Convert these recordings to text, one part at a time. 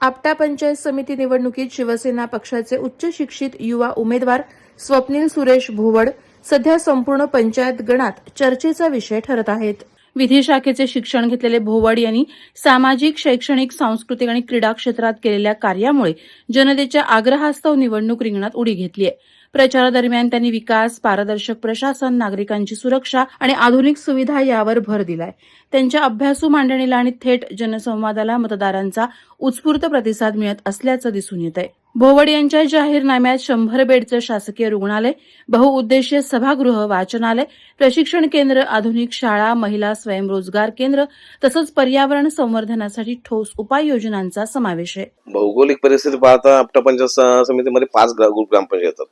आपटा पंचायत समिती निवडणुकीत शिवसेना पक्षाचे उच्च शिक्षित युवा उमेदवार स्वप्नील सुरेश भोवड सध्या संपूर्ण पंचायत गणात चर्चेचा विषय ठरत आहेत. विधी शाखेचे शिक्षण घेतलेले भोवड यांनी सामाजिक, शैक्षणिक, सांस्कृतिक आणि क्रीडा क्षेत्रात केलेल्या कार्यामुळे जनतेच्या आग्रहास्तव निवडणूक रिंगणात उडी घेतली आहे. प्रचारादरम्यान त्यांनी विकास, पारदर्शक प्रशासन, नागरिकांची सुरक्षा आणि आधुनिक सुविधा यावर भर दिलाय. त्यांच्या अभ्यासू मांडणीला आणि थेट जनसंवादाला मतदारांचा उत्स्फूर्त प्रतिसाद मिळत असल्याचं दिसून येत आहे. भोवड यांच्या जाहीरनाम्यात 100 बेडचं शासकीय रुग्णालय, बहुउद्देशीय सभागृह, वाचनालय, प्रशिक्षण केंद्र, आधुनिक शाळा, महिला स्वयंरोजगार केंद्र तसंच पर्यावरण संवर्धनासाठी ठोस उपाययोजनांचा समावेश आहे. भौगोलिक परिस्थिती पाहता आपटा पंचायत समितीमध्ये 5 ग्रामपंचायत येतात.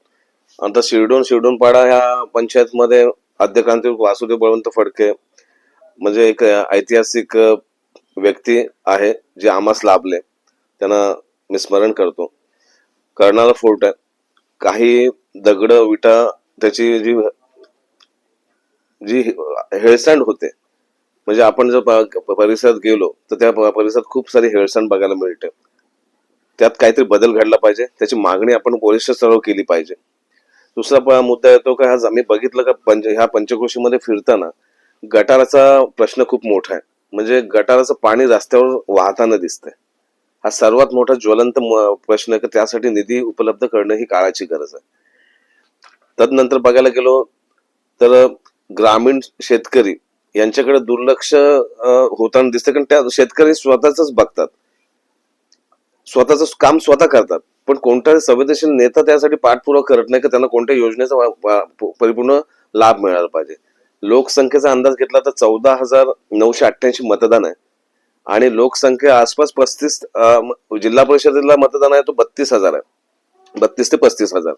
आता शिरडोन ह्या पंचायतमध्ये आद्यक्रांती वासुदेव बळवंत फडके म्हणजे एक ऐतिहासिक व्यक्ती आहे जे आम्हास लाभले, त्यांना मी स्मरण करतो. कर्नाला फोर्ट आहे, काही दगड विटा त्याची जी हेळसांड होते, म्हणजे आपण जर परिसरात गेलो तर त्या परिसरात खूप सारी हेळसांड बघायला मिळते. त्यात काहीतरी बदल घडला पाहिजे, त्याची मागणी आपण पोलीस स्तरावर केली पाहिजे. दुसरा मुद्दा येतो का आज आम्ही बघितलं का ह्या पंचक्रोशीमध्ये फिरताना गटाराचा प्रश्न खूप मोठा आहे. म्हणजे गटाराचं पाणी रस्त्यावर वाहताना दिसतंय. हा सर्वात मोठा ज्वलंत प्रश्न आहे की त्यासाठी निधी उपलब्ध करणं ही काळाची गरज आहे. तदनंतर बघायला गेलो तर ग्रामीण शेतकरी यांच्याकडे दुर्लक्ष होताना दिसतं, कारण त्या शेतकरी स्वतःच बघतात, स्वतःच काम स्वतः करतात, पण कोणताही संवेदनशील नेता त्यासाठी पाठपुरावा करत नाही की त्यांना कोणत्या योजनेचा परिपूर्ण लाभ मिळाला पाहिजे. लोकसंख्येचा अंदाज घेतला तर 14,988 मतदान आहे आणि लोकसंख्या आसपास 35 जिल्हा परिषदेला मतदान आहे तो 32,000 आहे, 32 ते 35,000.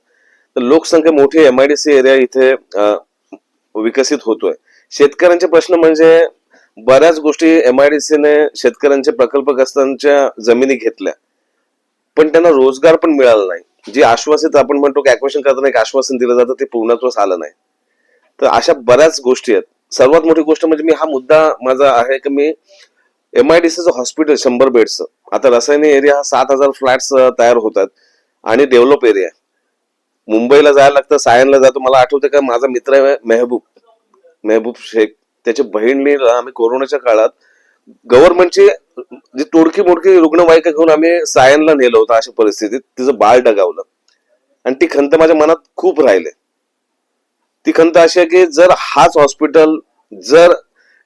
तर लोकसंख्या मोठी MIDC एरिया इथे विकसित होतोय. शेतकऱ्यांचे प्रश्न म्हणजे बऱ्याच गोष्टी MIDC ने शेतकऱ्यांचे प्रकल्पग्रस्तांच्या जमिनी घेतल्या, पण त्यांना रोजगार पण मिळाला नाही. जी आश्वासित आपण म्हणतो की ऍक्वेशन करताना एक आश्वासन दिलं जातं ते पूर्णत्वास आलं नाही. तर अशा बऱ्याच गोष्टी आहेत. सर्वात मोठी गोष्ट म्हणजे मी हा मुद्दा माझा आहे की मी MIDCचं हॉस्पिटल 100 बेडचं, आता रसायनी एरिया 7,000 फ्लॅट्स तयार होतात आणि डेव्हलप एरिया आहे. मुंबईला जायला लागतं, सायनला जातो. मला आठवतं का माझा मित्र आहे मेहबूब शेख, त्याच्या बहिणीला आम्ही कोरोनाच्या काळात गव्हर्नमेंटची जी तोडकी मोडकी रुग्णवाहिका घेऊन आम्ही सायनला नेलं होतं. अशा परिस्थितीत तिचं बाळ डगावलं आणि ती खंत माझ्या मनात खूप राहिले. ती खंत अशी आहे की जर हाच हॉस्पिटल जर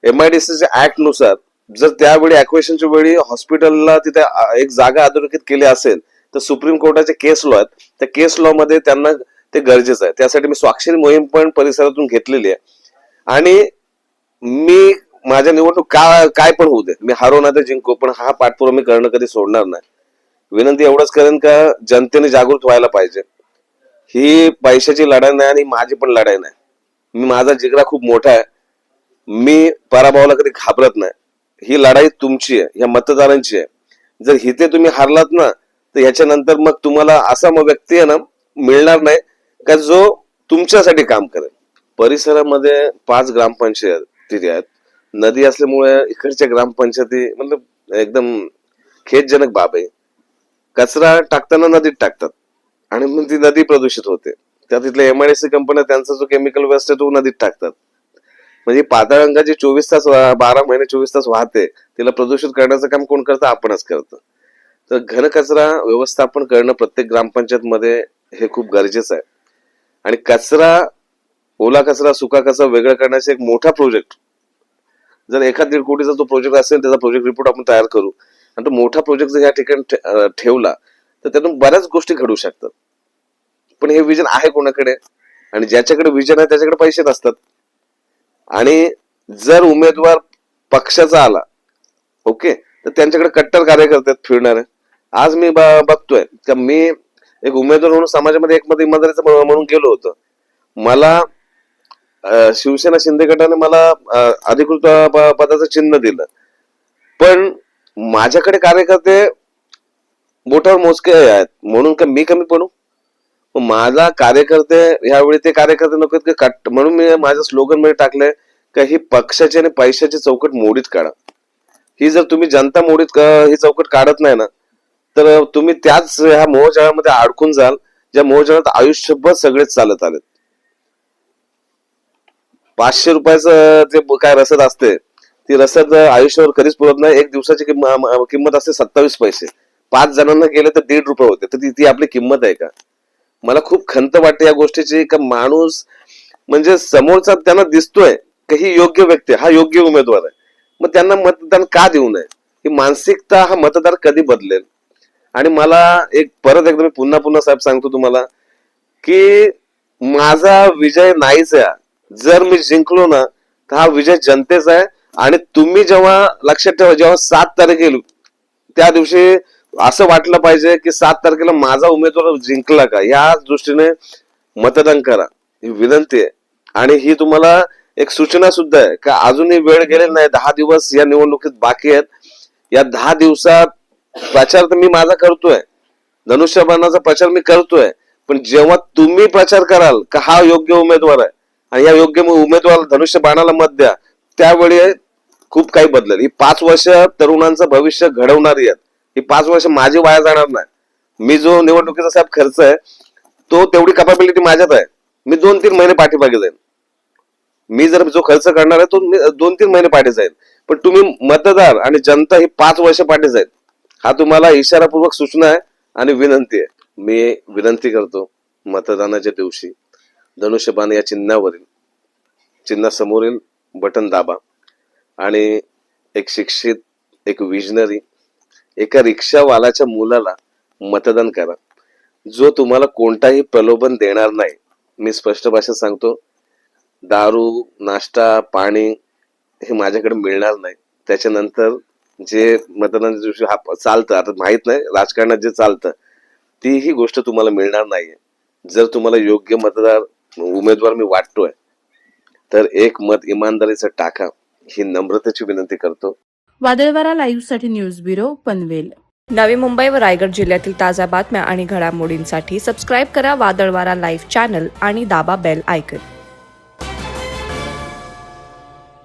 MIDCच्या ऍक्ट नुसार जर त्यावेळी ऍक्वेशनच्या वेळी हॉस्पिटलला तिथे एक जागा अधोरेखित केली असेल तर सुप्रीम कोर्टाचे केस लॉ आहेत, त्या केस लॉ मध्ये त्यांना ते गरजेचं आहे. त्यासाठी मी स्वाक्षरी मोहीम पण परिसरातून घेतलेली आहे आणि मी माझ्या निवडणूक काय पण होऊ दे, मी हारो ना तर जिंको, पण हा पाठपुरावा मी करणं कधी सोडणार नाही. विनंती एवढंच करेन का जनतेने जागृत व्हायला पाहिजे. ही पैशाची लढाई नाही आणि माझी पण लढाई नाही. माझा जिगरा खूप मोठा आहे, मी पराभवाला कधी घाबरत नाही. ही लढाई तुमची आहे, या मतदारांची आहे. जर हिते तुम्ही हारलात ना तर याच्यानंतर मग तुम्हाला असा व्यक्ती आहे ना मिळणार नाही का जो तुमच्यासाठी काम करेल. परिसरामध्ये 5 ग्रामपंचायती आहेत. नदी असल्यामुळे इकडच्या ग्रामपंचायती मतलब एकदम खेदजनक बाब आहे. कचरा टाकताना नदीत टाकतात आणि मग ती नदी प्रदूषित होते. त्या तिथल्या MIDC कंपन्या त्यांचा जो केमिकल वेस्ट आहे तो नदीत टाकतात. म्हणजे पाताळ गंगा जी 24 तास 12 महिने 24 तास वाहते, तिला प्रदूषित करण्याचं काम कोण करतं? आपणच करतो. तर घनकचरा व्यवस्थापन करणं प्रत्येक ग्रामपंचायत मध्ये हे खूप गरजेचं आहे. आणि कचरा, ओला कचरा, सुका कचरा वेगळं करण्याचा एक मोठा प्रोजेक्ट, जर 1.5 कोटीचा जो प्रोजेक्ट असेल त्याचा प्रोजेक्ट रिपोर्ट आपण तयार करू आणि तो मोठा प्रोजेक्ट जर या ठिकाणी ठेवला तर त्यातून बऱ्याच गोष्टी घडू शकतात. पण हे विजन आहे कोणाकडे? आणि ज्याच्याकडे विजन आहे त्याच्याकडे पैसे नसतात. आणि जर उमेदवार पक्षाचा आला ओके तर त्यांच्याकडे कट्टर कार्यकर्ते फिरणारे. आज मी बघतोय का मी एक उमेदवार म्हणून समाजामध्ये एकमत इमानदारीचं म्हणून गेलो होतो. मला शिवसेना शिंदे गटाने मला अधिकृत पदाचं चिन्ह दिलं, पण माझ्याकडे कार्यकर्ते बोटावर मोजके आहेत म्हणून का मी कमी पडू? माझा कार्यकर्ते ह्यावेळी ते कार्यकर्ते नको म्हणून मी माझ्या स्लोगन मध्ये टाकलंय का ही पक्षाची आणि पैशाची चौकट मोडीत काढा. ही जर तुम्ही जनता मोडीत ही चौकट काढत नाही ना तर तुम्ही त्याच ह्या मोहजाळामध्ये अडकून जाल, ज्या मोहजाळात आयुष्यभर सगळेच चालत आलेत. 500 रुपयाचं जे काय रसद असते, ती रसद आयुष्यावर कधीच पुरत नाही. एक दिवसाची किंमत असते 27 पैसे. 5 जणांना गेले तर ₹1.5 होते. तर ती आपली किंमत आहे का? मला खूप खंत वाटते या गोष्टीची, का माणूस म्हणजे समोरचा त्यांना दिसतोय की ही योग्य व्यक्ती, हा योग्य उमेदवार आहे, मग त्यांना मतदान का देऊ नये? ही मानसिकता हा मतदार कधी बदलेल? आणि मला परत एकदा मी पुन्हा साहेब सांगतो तुम्हाला, की माझा विजय नाहीच आहे. जर मी जिंकलो ना, तर हा विजय जनतेचा आहे. आणि तुम्ही जेव्हा लक्षात ठेवा, जेव्हा 7 तारीख येईल त्या दिवशी असं वाटलं पाहिजे की 7 तारखेला माझा उमेदवार जिंकला का, या दृष्टीने मतदान करा, ही विनंती आहे. आणि ही तुम्हाला एक सूचना सुद्धा आहे का अजूनही वेळ गेलेला नाही. 10 दिवस या निवडणुकीत बाकी आहेत. या 10 दिवसात प्रचार तर मी माझा करतोय, धनुष्यबाणाचा प्रचार मी करतोय, पण जेव्हा तुम्ही प्रचार कराल का हा योग्य उमेदवार आहे आणि या योग्य उमेदवार धनुष्यबाणाला मत द्या, त्यावेळी खूप काही बदलेल. ही 5 वर्ष तरुणांचं भविष्य घडवणारी आहेत. ही 5 वर्ष माझी वाया जाणार नाही. मी जो निवडणुकीचा साहेब खर्च आहे, तो तेवढी कॅपॅबिलिटी माझ्यात आहे. मी 2-3 महिने पाठीमागे जाईन. मी जर जो खर्च करणार आहे तो 2-3 महिने पाठी जाईल. पण तुम्ही मतदार आणि जनता ही 5 वर्ष पाठी जाईल. हा तुम्हाला इशारापूर्वक सूचना आहे आणि विनंती आहे. मी विनंती करतो, मतदानाच्या दिवशी धनुष्यबाण या चिन्हासमोरील बटन दाबा आणि एक शिक्षित, एक विजनरी, एका रिक्षावाल्याच्या मुलाला मतदान करा, जो तुम्हाला कोणताही प्रलोभन देणार नाही. मी स्पष्ट भाषेत सांगतो, दारू, नाश्ता, पाणी हे माझ्याकडे मिळणार नाही. त्याच्यानंतर जे मतदानाच्या दिवशी हा चालतं, आता माहित नाही राजकारणात जे चालतं, तीही गोष्ट तुम्हाला मिळणार नाहीये. जर तुम्हाला योग्य उमेदवार मी वाटतोय, तर एक मत इमानदारीचं टाका, ही नम्रतेची विनंती करतो. वादळवारा लाईव्हसाठी न्यूज ब्युरो, पनवेल. नवी मुंबई व रायगड जिल्ह्यातील ताज्या बातम्या आणि घडामोडींसाठी सबस्क्राईब करा वादळवारा लाईव्ह चॅनल आणि दाबा बेल आयकन.